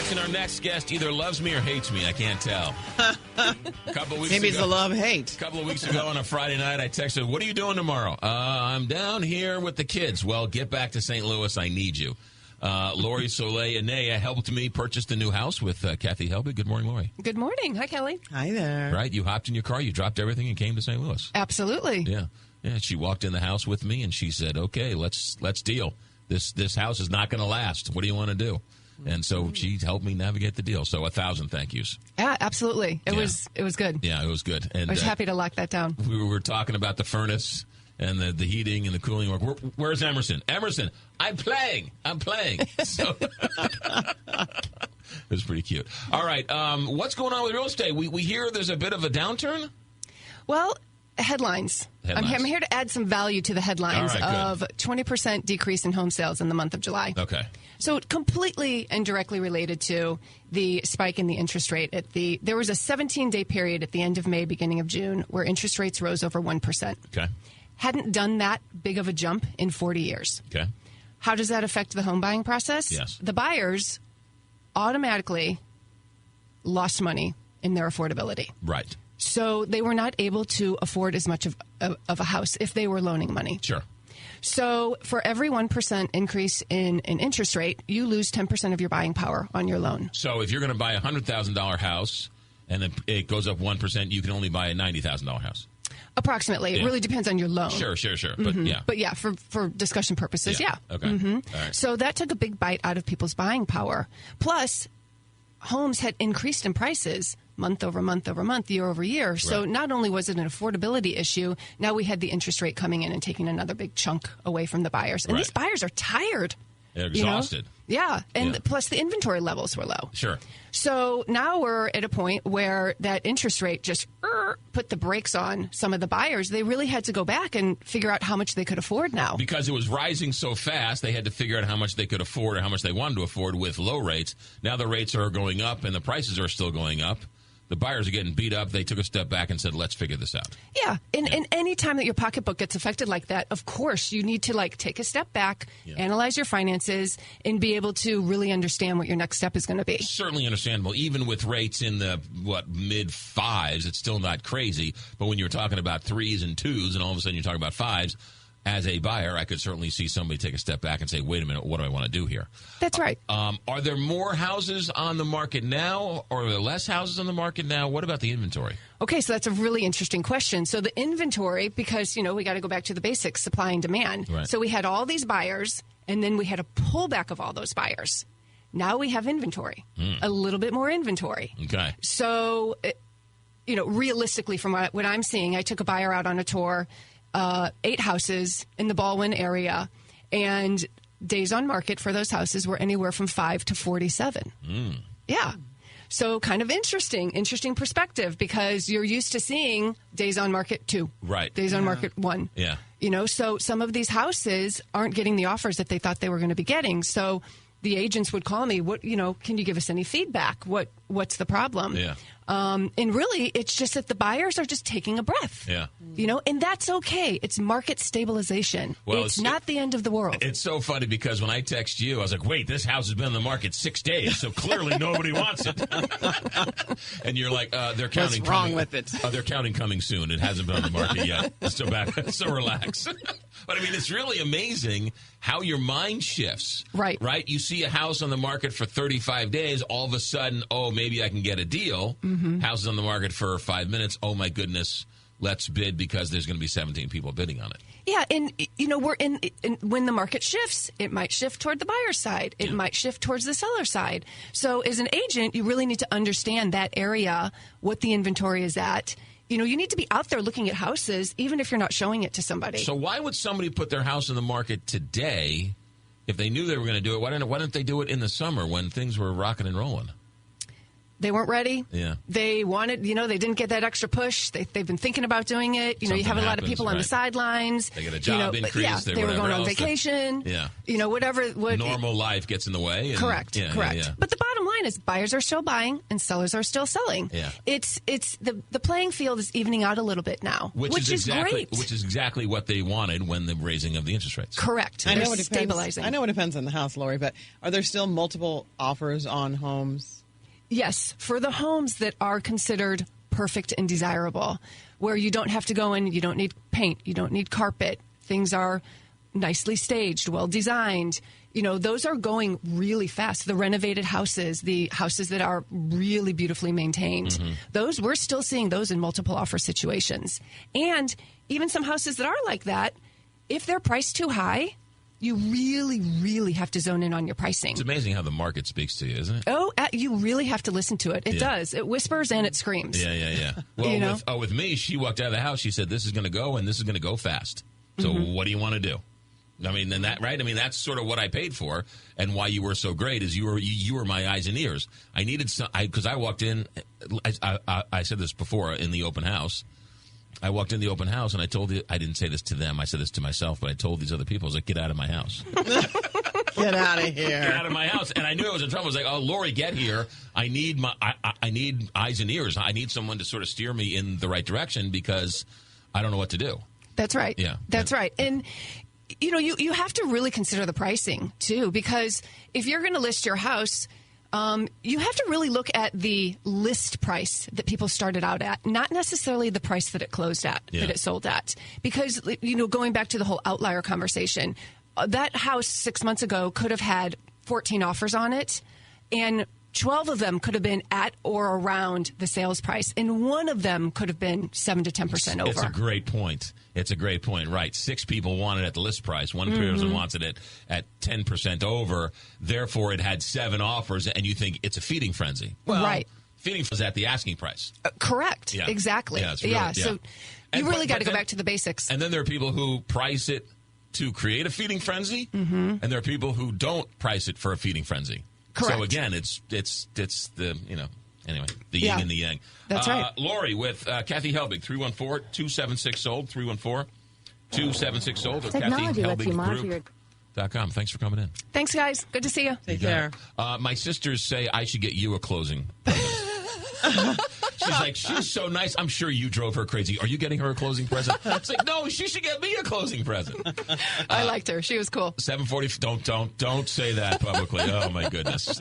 watching. Our next guest either loves me or hates me. I can't tell. Maybe it's a love-hate. A couple of weeks ago on a Friday night, I texted, what are you doing tomorrow? I'm down here with the kids. Well, get back to St. Louis. I need you. Laurie 𝕊𝕦𝕂 helped me purchase the new house with Kathy Helbig. Good morning, Laurie. Good morning. Hi, Kelly. Hi there. Right? You hopped in your car, you dropped everything, and came to St. Louis. Absolutely. Yeah. Yeah. She walked in the house with me, and she said, okay, let's deal. This house is not going to last. What do you want to do? And so she helped me navigate the deal. So 1,000 thank yous. Yeah, absolutely. It was good. Yeah, it was good. And I was happy to lock that down. We were talking about the furnace and the heating and the cooling work. Where's Emerson? Emerson, I'm playing. So it was pretty cute. All right, what's going on with real estate? We hear there's a bit of a downturn? Well, headlines. I'm here to add some value to the headlines of 20% decrease in home sales in the month of July. Okay. So completely and directly related to the spike in the interest rate. There was a 17-day period at the end of May, beginning of June, where interest rates rose over 1%. Okay. Hadn't done that big of a jump in 40 years. Okay. How does that affect the home buying process? Yes. The buyers automatically lost money in their affordability. Right. So they were not able to afford as much of a house if they were loaning money. Sure. So for every 1% increase in interest rate, you lose 10% of your buying power on your loan. So if you're going to buy a $100,000 house and it goes up 1%, you can only buy a $90,000 house. Approximately. Yeah. It really depends on your loan. Sure. Mm-hmm. But yeah, for discussion purposes, yeah. Okay. Mm-hmm. All right. So that took a big bite out of people's buying power. Plus, homes had increased in prices month over month over month, year over year. So not only was it an affordability issue, now we had the interest rate coming in and taking another big chunk away from the buyers. And these buyers are tired. They're exhausted. You know? Yeah. And plus the inventory levels were low. Sure. So now we're at a point where that interest rate just put the brakes on some of the buyers. They really had to go back and figure out how much they could afford now. Because it was rising so fast, they had to figure out how much they could afford or how much they wanted to afford with low rates. Now the rates are going up and the prices are still going up. The buyers are getting beat up. They took a step back and said, let's figure this out. Yeah. And any time that your pocketbook gets affected like that, of course, you need to take a step back, analyze your finances, and be able to really understand what your next step is going to be. Certainly understandable. Even with rates in the, mid-5s, it's still not crazy. But when you're talking about 3s and 2s and all of a sudden you're talking about 5s, as a buyer, I could certainly see somebody take a step back and say, wait a minute, what do I want to do here? That's right. Are there more houses on the market now, or are there less houses on the market now? What about the inventory? Okay, so that's a really interesting question. So the inventory, because, we got to go back to the basics, supply and demand. Right. So we had all these buyers, and then we had a pullback of all those buyers. Now we have inventory, a little bit more inventory. Okay. So, realistically, from what I'm seeing, I took a buyer out on a tour, 8 houses in the Baldwin area, and days on market for those houses were anywhere from 5 to 47. Yeah. So kind of interesting perspective, because you're used to seeing days on market 2. Right. Days on market 1. Yeah. So some of these houses aren't getting the offers that they thought they were going to be getting. So the agents would call me, can you give us any feedback? What's the problem? Yeah. And really, it's just that the buyers are just taking a breath. Yeah. And that's okay. It's market stabilization. Well, it's not the end of the world. It's so funny because when I text you, I was like, wait, this house has been on the market 6 days, so clearly nobody wants it. And you're like, they're counting. What's wrong with it? They're counting coming soon. It hasn't been on the market yet. So back. So relax. But it's really amazing how your mind shifts. Right. Right? You see a house on the market for 35 days, all of a sudden, maybe I can get a deal. House is on the market for 5 minutes. Oh, my goodness. Let's bid because there's going to be 17 people bidding on it. Yeah, and, we're in when the market shifts, it might shift toward the buyer's side. It might shift towards the seller's side. So as an agent, you really need to understand that area, what the inventory is at. You need to be out there looking at houses, even if you're not showing it to somebody. So why would somebody put their house in the market today if they knew they were going to do it? Why didn't they do it in the summer when things were rocking and rolling? They weren't ready. Yeah. They wanted, they didn't get that extra push. They've been thinking about doing it. You have a lot of people on the sidelines. They get a job increase. Yeah, they were going on vacation. Yeah. Whatever. Normal life gets in the way. Correct. But the bottom line again is buyers are still buying and sellers are still selling. Yeah. It's the playing field is evening out a little bit now, which is great. Which is exactly what they wanted when the raising of the interest rates. Correct. I know They're stabilizing. I know it depends on the house, Laurie, but are there still multiple offers on homes? Yes, for the homes that are considered perfect and desirable, where you don't have to go in, you don't need paint, you don't need carpet, things are nicely staged, well designed. Those are going really fast. The renovated houses, the houses that are really beautifully maintained, those we're still seeing those in multiple offer situations. And even some houses that are like that, if they're priced too high, you really, really have to zone in on your pricing. It's amazing how the market speaks to you, isn't it? Oh, you really have to listen to it. It does. It whispers and it screams. Yeah. Well, with me, she walked out of the house. She said, "This is going to go, and this is going to go fast. So what do you want to do?" I mean, and that, right? I mean, that's sort of what I paid for, and why you were so great is you were my eyes and ears. I needed some because I walked in. I said this before in the open house. I walked in the open house and I didn't say this to them. I said this to myself, but I told these other people, I was like, "Get out of my house." Get out of here. Get out of my house. And I knew I was in trouble. I was like, "Oh, Laurie, get here. I need I need eyes and ears. I need someone to sort of steer me in the right direction because I don't know what to do." That's right. Yeah. That's right. And you have to really consider the pricing too, because if you're going to list your house, you have to really look at the list price that people started out at, not necessarily the price that it closed at, that it sold at. Because, going back to the whole outlier conversation, that house 6 months ago could have had 14 offers on it, and 12 of them could have been at or around the sales price, and one of them could have been 7 to 10% over. It's a great point. Right. 6 people want it at the list price. One person wants it at 10% over. Therefore, it had 7 offers, and you think it's a feeding frenzy. Well, right. Feeding frenzy at the asking price. Correct. Yeah. Exactly. Yeah, so you really got to go back to the basics. And then there are people who price it to create a feeding frenzy, and there are people who don't price it for a feeding frenzy. Correct. So again, it's the anyway, the yin and the yang. That's right. Laurie with Kathy Helbig, 314-276-SOLD, 314-276-SOLD, or KathyHelbigGroup.com. Thanks for coming in. Thanks, guys. Good to see you. Take care. My sisters say I should get you a closing. She's like, she's so nice. I'm sure you drove her crazy. Are you getting her a closing present? It's like, no, she should get me a closing present. I liked her. She was cool. 7:40. Don't say that publicly. Oh my goodness.